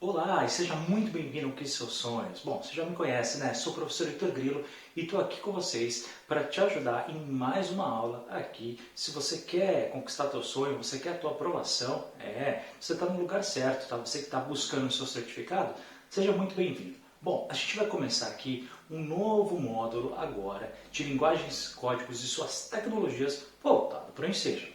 Olá e seja muito bem-vindo ao Que Seus Sonhos. Bom, você já me conhece, né? Sou o professor Heitor Grilo e estou aqui com vocês para te ajudar em mais uma aula aqui. Se você quer conquistar teu sonho, você quer a tua aprovação, você está no lugar certo, tá? Você que está buscando o seu certificado, seja muito bem-vindo. Bom, a gente vai começar aqui um novo módulo agora de linguagens, códigos e suas tecnologias voltado para o Enseja.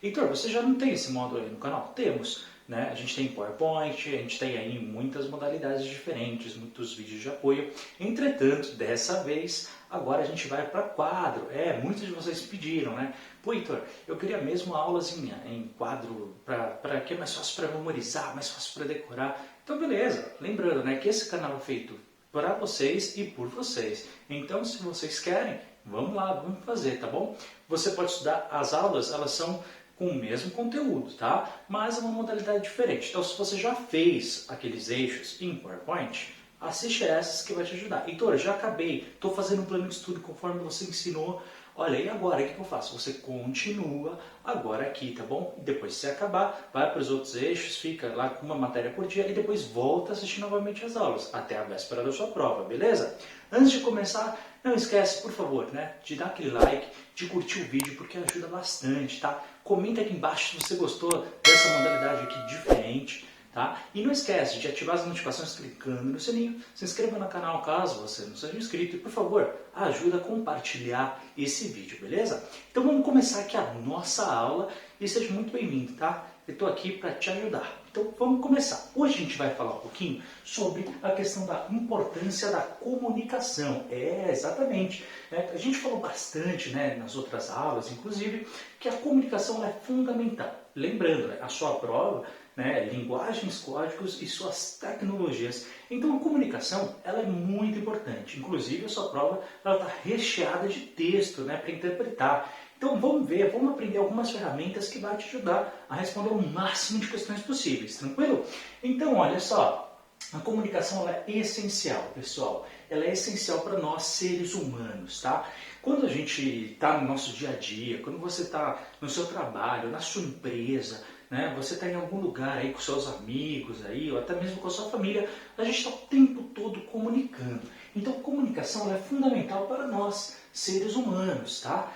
Heitor, você já não tem esse módulo aí no canal? Temos. Né? A gente tem PowerPoint, a gente tem aí muitas modalidades diferentes, muitos vídeos de apoio. Entretanto, dessa vez, agora a gente vai para quadro. Muitos de vocês pediram, né? Pô, Heitor, eu queria mesmo aulas em quadro, para que é mais fácil para memorizar, mais fácil para decorar. Então, beleza. Lembrando, né, que esse canal é feito para vocês e por vocês. Então, se vocês querem, vamos lá, vamos fazer, tá bom? Você pode estudar as aulas, elas são com o mesmo conteúdo, tá? Mas é uma modalidade diferente. Então, se você já fez aqueles eixos em PowerPoint, assiste essas que vai te ajudar. Heitor, já acabei, estou fazendo um plano de estudo conforme você ensinou. Olha, e agora o que eu faço? Você continua agora aqui, tá bom? E depois, se acabar, vai para os outros eixos, fica lá com uma matéria por dia e depois volta a assistir novamente as aulas, até a véspera da sua prova, beleza? Antes de começar, não esquece, por favor, né, de dar aquele like, de curtir o vídeo, porque ajuda bastante, tá? Comenta aqui embaixo se você gostou dessa modalidade aqui diferente, tá? E não esquece de ativar as notificações clicando no sininho, se inscreva no canal caso você não seja inscrito e, por favor, ajuda a compartilhar esse vídeo, beleza? Então vamos começar aqui a nossa aula e seja muito bem-vindo, tá? Eu estou aqui para te ajudar. Então vamos começar. Hoje a gente vai falar um pouquinho sobre a questão da importância da comunicação. Exatamente. Né? A gente falou bastante, né, nas outras aulas, inclusive, que a comunicação é fundamental. Lembrando, né, a sua prova, né, linguagens, códigos e suas tecnologias. Então a comunicação ela é muito importante. Inclusive a sua prova está recheada de texto, né, para interpretar. Então vamos ver, vamos aprender algumas ferramentas que vão te ajudar a responder o máximo de questões possíveis, tranquilo? Então olha só, a comunicação ela é essencial, pessoal. Ela é essencial para nós seres humanos, tá? Quando a gente está no nosso dia a dia, quando você está no seu trabalho, na sua empresa, né, você está em algum lugar aí com seus amigos aí, ou até mesmo com a sua família, a gente está o tempo todo comunicando. Então a comunicação ela é fundamental para nós, seres humanos, tá?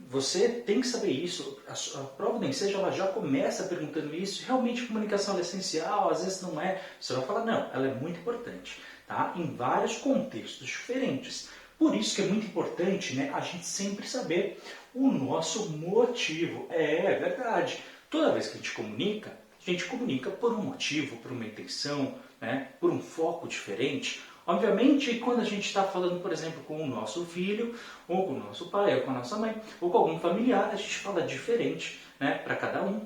Você tem que saber isso. A prova do Enseja ela já começa perguntando isso. Realmente a comunicação é essencial, às vezes não é. Você vai falar, não, ela é muito importante, tá? Em vários contextos diferentes. Por isso que é muito importante, né, a gente sempre saber o nosso motivo. É verdade. Toda vez que a gente comunica por um motivo, por uma intenção, né, por um foco diferente. Obviamente, quando a gente está falando, por exemplo, com o nosso filho, ou com o nosso pai, ou com a nossa mãe, ou com algum familiar, a gente fala diferente, né, para cada um.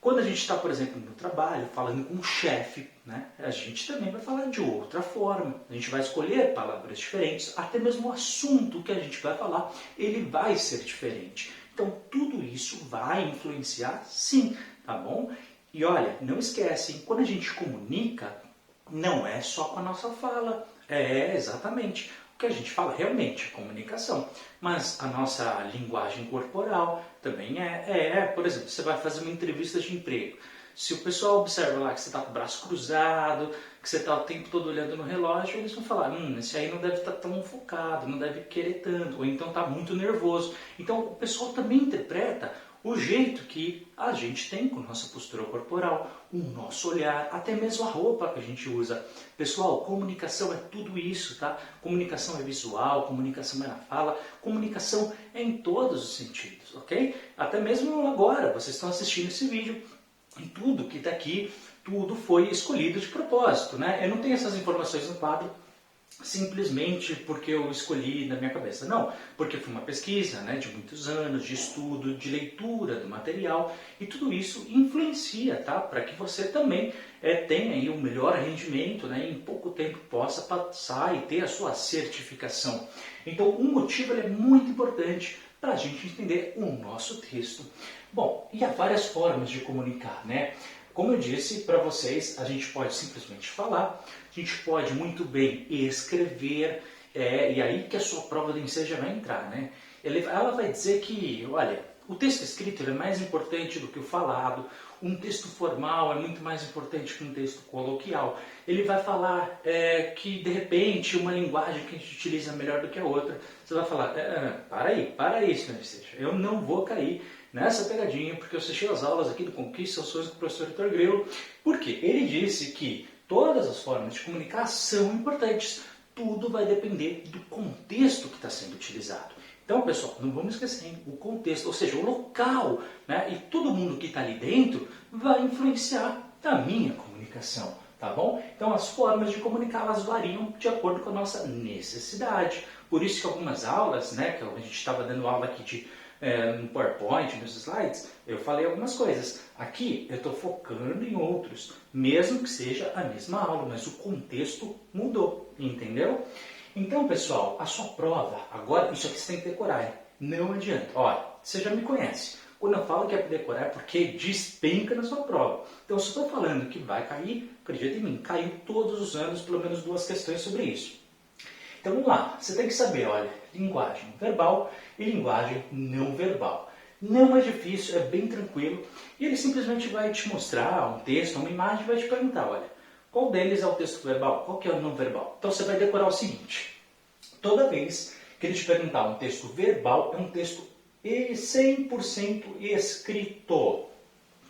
Quando a gente está, por exemplo, no trabalho, falando com o chefe, né, a gente também vai falar de outra forma. A gente vai escolher palavras diferentes, até mesmo o assunto que a gente vai falar, ele vai ser diferente. Então, tudo isso vai influenciar, sim, tá bom? E olha, não esquece, quando a gente comunica, não é só com a nossa fala. Exatamente. O que a gente fala realmente é comunicação. Mas a nossa linguagem corporal também por exemplo, você vai fazer uma entrevista de emprego. Se o pessoal observa lá que você está com o braço cruzado, que você está o tempo todo olhando no relógio, eles vão falar, esse aí não deve estar tão focado, não deve querer tanto, ou então está muito nervoso. Então o pessoal também interpreta o jeito que a gente tem com nossa postura corporal, o nosso olhar, até mesmo a roupa que a gente usa. Pessoal, comunicação é tudo isso, tá? Comunicação é visual, comunicação é na fala, comunicação é em todos os sentidos, ok? Até mesmo agora, vocês estão assistindo esse vídeo e tudo que está aqui, tudo foi escolhido de propósito, né? Eu não tenho essas informações no quadro simplesmente porque eu escolhi na minha cabeça. Não, porque foi uma pesquisa, né, de muitos anos, de estudo, de leitura do material, e tudo isso influencia, tá? Para que você também tenha aí um melhor rendimento, né, e em pouco tempo possa passar e ter a sua certificação. Então, o motivo ele é muito importante para a gente entender o nosso texto. Bom, e há várias formas de comunicar, né? Como eu disse para vocês, a gente pode simplesmente falar, a gente pode muito bem escrever, e aí que a sua prova do Enseja vai entrar, né? Ela vai dizer que, olha, o texto escrito é mais importante do que o falado, um texto formal é muito mais importante que um texto coloquial. Ele vai falar que, de repente, uma linguagem que a gente utiliza melhor do que a outra. Você vai falar, para aí, senhor Esteja. Eu não vou cair nessa pegadinha, porque eu assisti as aulas aqui do Conquiste Seus Sonhos com o professor Heitor Grilo, porque ele disse que todas as formas de comunicar são importantes. Tudo vai depender do contexto que está sendo utilizado. Então, pessoal, não vamos esquecer o contexto, ou seja, o local, né? E todo mundo que está ali dentro vai influenciar a minha comunicação, tá bom? Então, as formas de comunicar, elas variam de acordo com a nossa necessidade. Por isso que algumas aulas, né, que a gente estava dando aula aqui no PowerPoint, nos slides, eu falei algumas coisas. Aqui eu estou focando em outros, mesmo que seja a mesma aula, mas o contexto mudou, entendeu? Então, pessoal, a sua prova, agora, isso aqui você tem que decorar, hein? Não adianta. Olha, você já me conhece. Quando eu falo que é para decorar é porque despenca na sua prova. Então, se eu estou falando que vai cair, acredita em mim, caiu todos os anos pelo menos 2 questões sobre isso. Então, vamos lá. Você tem que saber, olha, linguagem verbal e linguagem não verbal. Não é difícil, é bem tranquilo. E ele simplesmente vai te mostrar um texto, uma imagem e vai te perguntar, olha, qual deles é o texto verbal? Qual que é o não verbal? Então você vai decorar o seguinte. Toda vez que ele te perguntar um texto verbal, é um texto 100% escrito.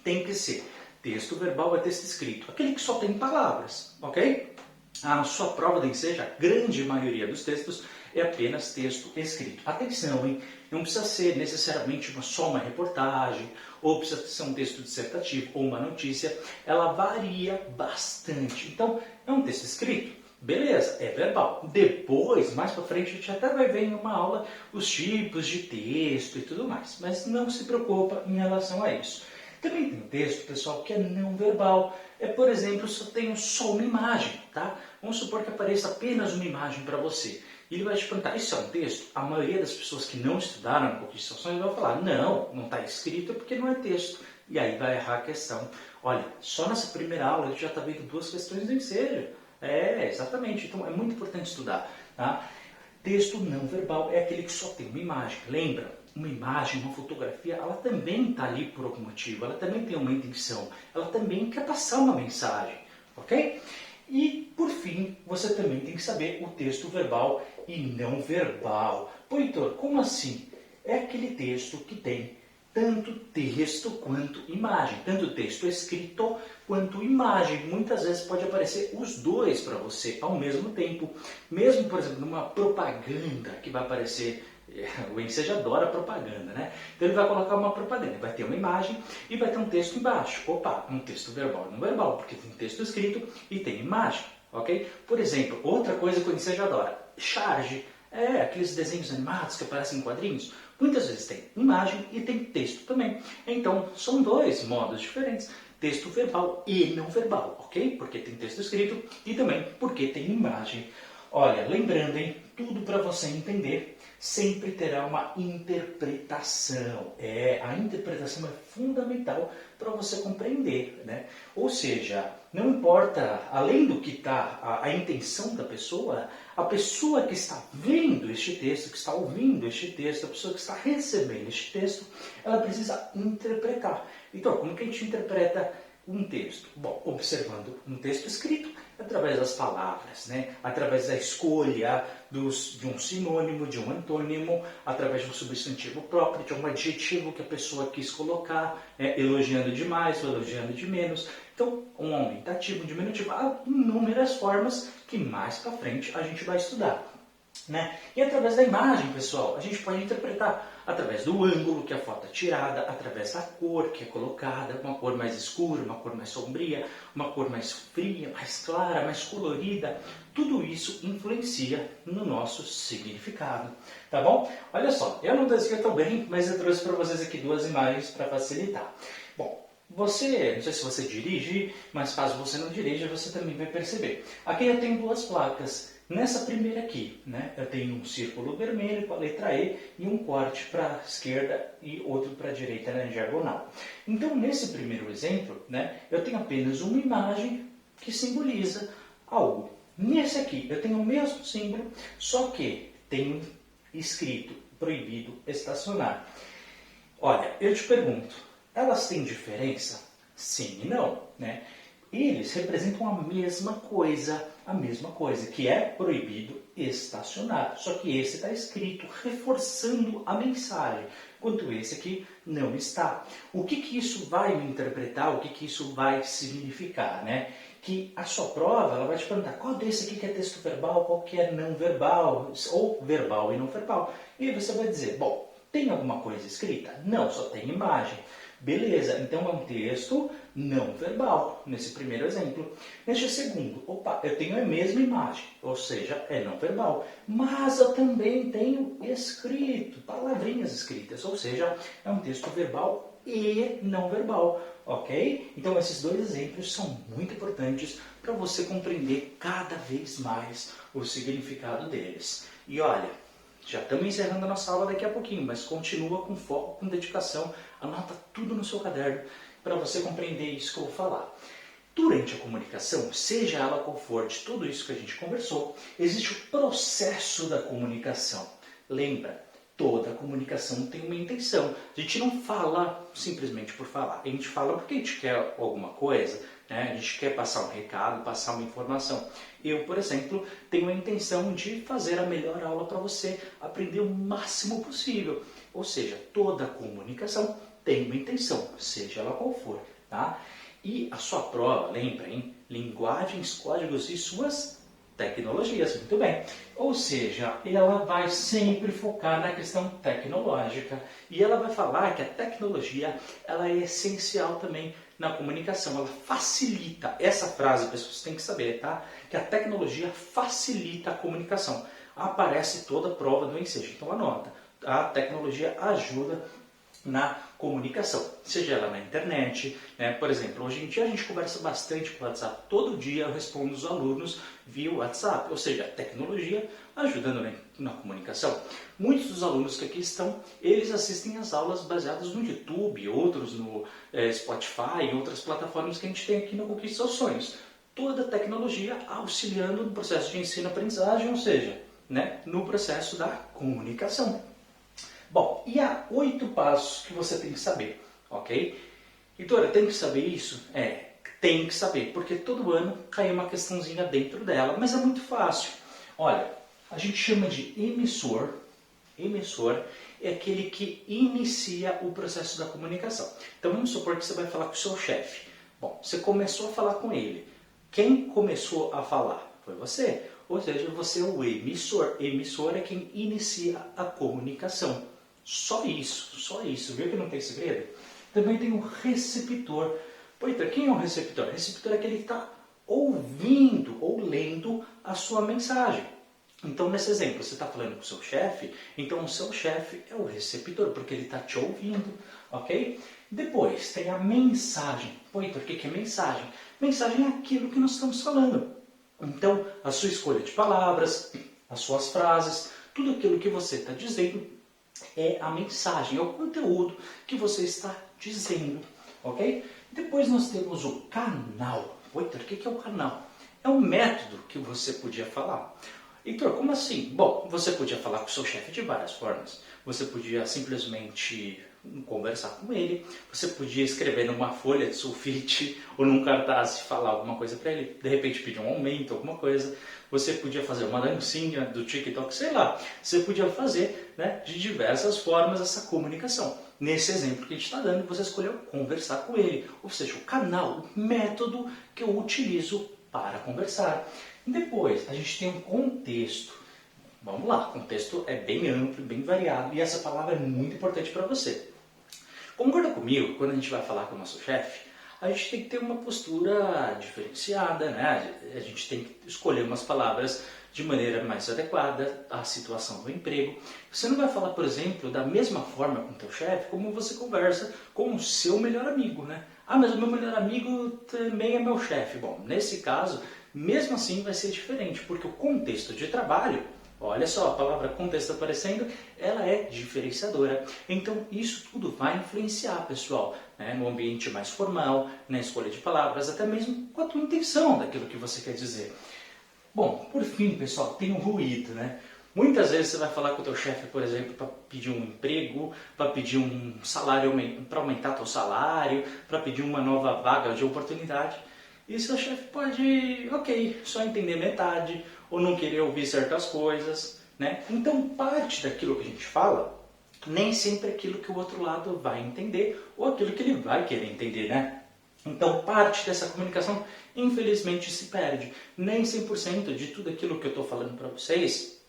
Tem que ser. Texto verbal é texto escrito. Aquele que só tem palavras, ok? A sua prova tem que ser, a grande maioria dos textos é apenas texto escrito. Atenção, hein? Não precisa ser necessariamente só uma reportagem, ou precisa ser um texto dissertativo, ou uma notícia. Ela varia bastante. Então, é um texto escrito? Beleza, é verbal. Depois, mais para frente, a gente até vai ver em uma aula os tipos de texto e tudo mais. Mas não se preocupa em relação a isso. Também tem um texto, pessoal, que é não verbal. Por exemplo, se eu tenho só uma imagem, tá? Vamos supor que apareça apenas uma imagem para você. E ele vai te perguntar, isso é um texto? A maioria das pessoas que não estudaram no Conquiste Seus Sonhos vai falar, não está escrito porque não é texto. E aí vai errar a questão. Olha, só nessa primeira aula a gente já está vendo 2 questões do ensejo. Exatamente. Então é muito importante estudar, tá? Texto não verbal é aquele que só tem uma imagem. Lembra? Uma imagem, uma fotografia, ela também está ali por algum motivo, ela também tem uma intenção, ela também quer passar uma mensagem, ok? E, por fim, você também tem que saber o texto verbal e não verbal. Pô, Heitor, como assim? É aquele texto que tem tanto texto quanto imagem, tanto texto escrito quanto imagem. Muitas vezes pode aparecer os dois para você ao mesmo tempo. Mesmo, por exemplo, numa propaganda que vai aparecer. O Enseja adora propaganda, né? Então ele vai colocar uma propaganda, vai ter uma imagem e vai ter um texto embaixo. Opa, um texto verbal e não verbal, porque tem texto escrito e tem imagem, ok? Por exemplo, outra coisa que o Enseja adora, charge. Aqueles desenhos animados que aparecem em quadrinhos. Muitas vezes tem imagem e tem texto também. Então, são 2 modos diferentes. Texto verbal e não verbal, ok? Porque tem texto escrito e também porque tem imagem. Olha, lembrando, hein? Tudo para você entender sempre terá uma interpretação. A interpretação é fundamental para você compreender, né? Ou seja, não importa, além do que está a intenção da pessoa, a pessoa que está vendo este texto, que está ouvindo este texto, a pessoa que está recebendo este texto, ela precisa interpretar. Então, como que a gente interpreta um texto? Bom, observando um texto escrito, através das palavras, né? Através da escolha de um sinônimo, de um antônimo, através de um substantivo próprio, de um adjetivo que a pessoa quis colocar, elogiando demais ou elogiando de menos. Então, um aumentativo, um diminutivo, há inúmeras formas que mais para frente a gente vai estudar. Né? E através da imagem, pessoal, a gente pode interpretar através do ângulo que a foto é tirada, através da cor que é colocada, uma cor mais escura, uma cor mais sombria, uma cor mais fria, mais clara, mais colorida. Tudo isso influencia no nosso significado, tá bom? Olha só, eu não descrevi tão bem, mas eu trouxe para vocês aqui 2 imagens para facilitar. Bom, não sei se você dirige, mas caso você não dirija, você também vai perceber. Aqui eu tenho 2 placas. Nessa primeira aqui, né, eu tenho um círculo vermelho com a letra E e um corte para a esquerda e outro para a direita na diagonal. Então, nesse primeiro exemplo, né, eu tenho apenas uma imagem que simboliza algo. Nesse aqui, eu tenho o mesmo símbolo, só que tem escrito proibido estacionar. Olha, eu te pergunto, elas têm diferença? Sim e não, né? Eles representam a mesma coisa, que é proibido estacionar. Só que esse está escrito reforçando a mensagem, enquanto esse aqui não está. O que isso vai me interpretar, o que isso vai significar, né? Que a sua prova ela vai te perguntar qual desse aqui que é texto verbal, qual que é não verbal, ou verbal e não verbal. E aí você vai dizer, bom, tem alguma coisa escrita? Não, só tem imagem. Beleza, então é um texto não verbal, nesse primeiro exemplo. Neste segundo, opa, eu tenho a mesma imagem, ou seja, é não verbal, mas eu também tenho escrito, palavrinhas escritas, ou seja, é um texto verbal e não verbal, ok? Então esses dois exemplos são muito importantes para você compreender cada vez mais o significado deles. E olha, já estamos encerrando a nossa aula daqui a pouquinho, mas continua com foco, com dedicação, anota tudo no seu caderno para você compreender isso que eu vou falar. Durante a comunicação, seja ela qual for, de tudo isso que a gente conversou, existe o processo da comunicação. Lembra, toda comunicação tem uma intenção. A gente não fala simplesmente por falar, a gente fala porque a gente quer alguma coisa, né? A gente quer passar um recado, passar uma informação. Eu, por exemplo, tenho a intenção de fazer a melhor aula para você aprender o máximo possível. Ou seja, toda comunicação tem uma intenção, seja ela qual for, tá? E a sua prova, lembra, hein? Linguagens, códigos e suas tecnologias, muito bem. Ou seja, ela vai sempre focar na questão tecnológica e ela vai falar que a tecnologia ela é essencial também na comunicação, ela facilita, essa frase, pessoas, têm que saber, tá? Que a tecnologia facilita a comunicação. Aparece toda a prova do ensejo, então anota. A tecnologia ajuda na comunicação, seja ela na internet, né? Por exemplo, hoje em dia a gente conversa bastante com o WhatsApp, todo dia eu respondo os alunos via WhatsApp, ou seja, a tecnologia ajudando na comunicação. Muitos dos alunos que aqui estão, eles assistem às aulas baseadas no YouTube, outros no Spotify e outras plataformas que a gente tem aqui no Conquiste Seus Sonhos. Toda a tecnologia auxiliando no processo de ensino-aprendizagem, ou seja, né, no processo da comunicação. Bom, e há 8 passos que você tem que saber, ok? Heitora, tem que saber isso? Tem que saber, porque todo ano cai uma questãozinha dentro dela, mas é muito fácil. Olha, a gente chama de emissor. Emissor é aquele que inicia o processo da comunicação. Então vamos supor que você vai falar com o seu chefe. Bom, você começou a falar com ele. Quem começou a falar? Foi você. Ou seja, você é o emissor. Emissor é quem inicia a comunicação. Só isso. Viu que não tem segredo? Também tem o receptor. Pois, quem é o receptor? O receptor é aquele que está ouvindo ou lendo a sua mensagem. Então, nesse exemplo, você está falando com o seu chefe, então o seu chefe é o receptor, porque ele está te ouvindo, ok? Depois, tem a mensagem. Pois, o que é mensagem? Mensagem é aquilo que nós estamos falando. Então, a sua escolha de palavras, as suas frases, tudo aquilo que você está dizendo é a mensagem, é o conteúdo que você está dizendo, ok? Depois nós temos o canal. Heitor, o que é o canal? É um método que você podia falar. Heitor, como assim? Bom, você podia falar com o seu chefe de várias formas. Você podia simplesmente conversar com ele, você podia escrever numa folha de sulfite ou num cartaz e falar alguma coisa para ele, de repente pedir um aumento, alguma coisa. Você podia fazer uma dancinha do TikTok, sei lá. Você podia fazer, né, de diversas formas essa comunicação. Nesse exemplo que a gente está dando, você escolheu conversar com ele. Ou seja, o canal, o método que eu utilizo para conversar. Depois, a gente tem um contexto. Vamos lá, o contexto é bem amplo, bem variado e essa palavra é muito importante para você. Concorda comigo, quando a gente vai falar com o nosso chefe, a gente tem que ter uma postura diferenciada, né? A gente tem que escolher umas palavras de maneira mais adequada à situação do emprego. Você não vai falar, por exemplo, da mesma forma com o teu chefe como você conversa com o seu melhor amigo, né? Ah, mas o meu melhor amigo também é meu chefe. Bom, nesse caso, mesmo assim vai ser diferente, porque o contexto de trabalho, olha só, a palavra contexto aparecendo, ela é diferenciadora. Então, isso tudo vai influenciar, pessoal, né, no ambiente mais formal, na escolha de palavras, até mesmo com a tua intenção daquilo que você quer dizer. Bom, por fim, pessoal, tem o ruído, né? Muitas vezes você vai falar com o teu chefe, por exemplo, para pedir um emprego, para pedir um salário, para aumentar teu salário, para pedir uma nova vaga de oportunidade. E seu chefe pode, ok, só entender metade, ou não querer ouvir certas coisas, né? Então, parte daquilo que a gente fala, nem sempre é aquilo que o outro lado vai entender, ou aquilo que ele vai querer entender, né? Então, parte dessa comunicação, infelizmente, se perde. Nem 100% de tudo aquilo que eu estou falando para vocês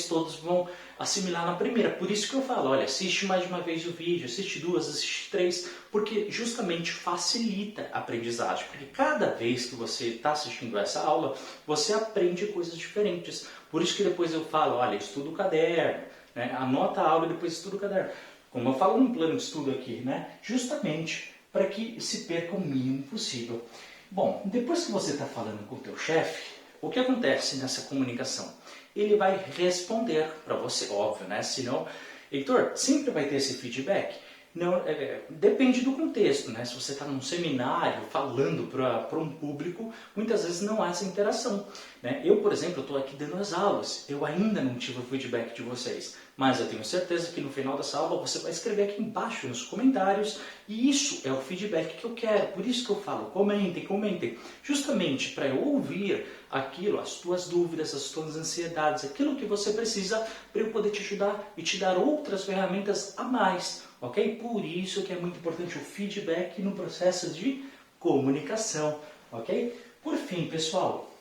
todos vão assimilar na primeira. Por isso que eu falo, olha, assiste mais de uma vez o vídeo, assiste duas, assiste três, porque justamente facilita a aprendizagem. Porque cada vez que você está assistindo essa aula, você aprende coisas diferentes. Por isso que depois eu falo, olha, estuda o caderno, né? Anota a aula e depois estuda o caderno. Como eu falo num plano de estudo aqui, né? Justamente para que se perca o mínimo possível. Bom, depois que você está falando com o teu chefe, o que acontece nessa comunicação? Ele vai responder para você, óbvio, né? Senão, Heitor, sempre vai ter esse feedback? Não, depende do contexto, né? Se você está num seminário falando para um público, muitas vezes não há essa interação, né? Eu, por exemplo, estou aqui dando as aulas, eu ainda não tive o feedback de vocês, mas eu tenho certeza que no final dessa aula você vai escrever aqui embaixo nos comentários, e isso é o feedback que eu quero. Por isso que eu falo, comentem, comentem, justamente para eu ouvir aquilo, as tuas dúvidas, as tuas ansiedades, aquilo que você precisa para eu poder te ajudar e te dar outras ferramentas a mais, ok? Por isso que é muito importante o feedback no processo de comunicação, ok? Por fim, pessoal,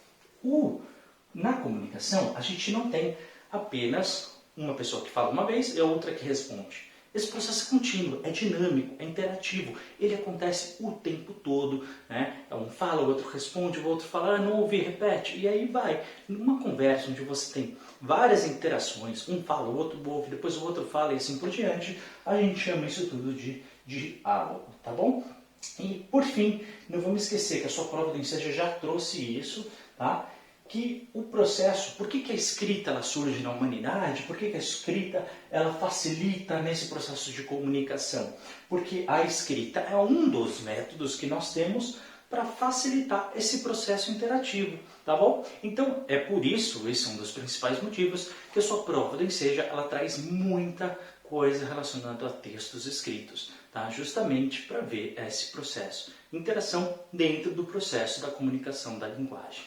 na comunicação a gente não tem apenas uma pessoa que fala uma vez e a outra que responde. Esse processo é contínuo, é dinâmico, é interativo, ele acontece o tempo todo, né? Um fala, o outro responde, o outro fala, não ouvi, repete, e aí vai. Numa conversa onde você tem várias interações, um fala, o outro ouve, depois o outro fala e assim por diante, a gente chama isso tudo de diálogo, tá bom? E por fim, não vamos esquecer que a sua prova do Enseja já trouxe isso, tá? Que o processo, por que a escrita ela surge na humanidade, por que a escrita ela facilita nesse processo de comunicação? Porque a escrita é um dos métodos que nós temos para facilitar esse processo interativo, tá bom? Então, é por isso, esse é um dos principais motivos, que a sua prova do Enseja ela traz muita coisa relacionada a textos escritos, tá? Justamente para ver esse processo, interação dentro do processo da comunicação da linguagem.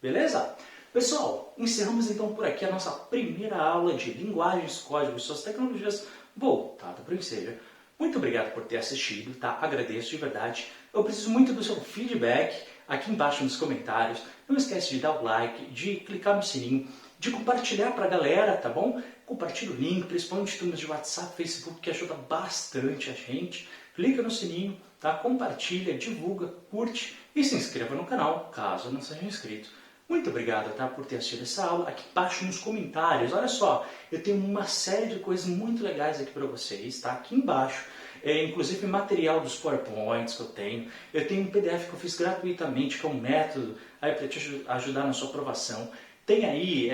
Beleza? Pessoal, encerramos então por aqui a nossa primeira aula de linguagens, códigos e suas tecnologias voltada para o Enseja. Muito obrigado por ter assistido, tá? Agradeço de verdade. Eu preciso muito do seu feedback aqui embaixo nos comentários. Não esquece de dar o like, de clicar no sininho, de compartilhar para a galera, tá bom? Compartilha o link, principalmente turmas de WhatsApp, Facebook, que ajuda bastante a gente. Clica no sininho, tá? Compartilha, divulga, curte e se inscreva no canal, caso não seja inscrito. Muito obrigado, tá, por ter assistido essa aula. Aqui embaixo nos comentários, olha só, eu tenho uma série de coisas muito legais aqui para vocês, tá? Aqui embaixo, inclusive material dos PowerPoints que eu tenho um PDF que eu fiz gratuitamente, que é um método aí para te ajudar na sua aprovação. Tem aí,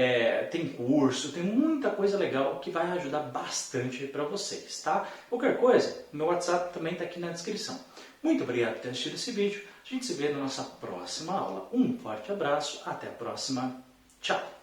tem curso, tem muita coisa legal que vai ajudar bastante para vocês, tá? Qualquer coisa, meu WhatsApp também está aqui na descrição. Muito obrigado por ter assistido esse vídeo. A gente se vê na nossa próxima aula. Um forte abraço, até a próxima. Tchau!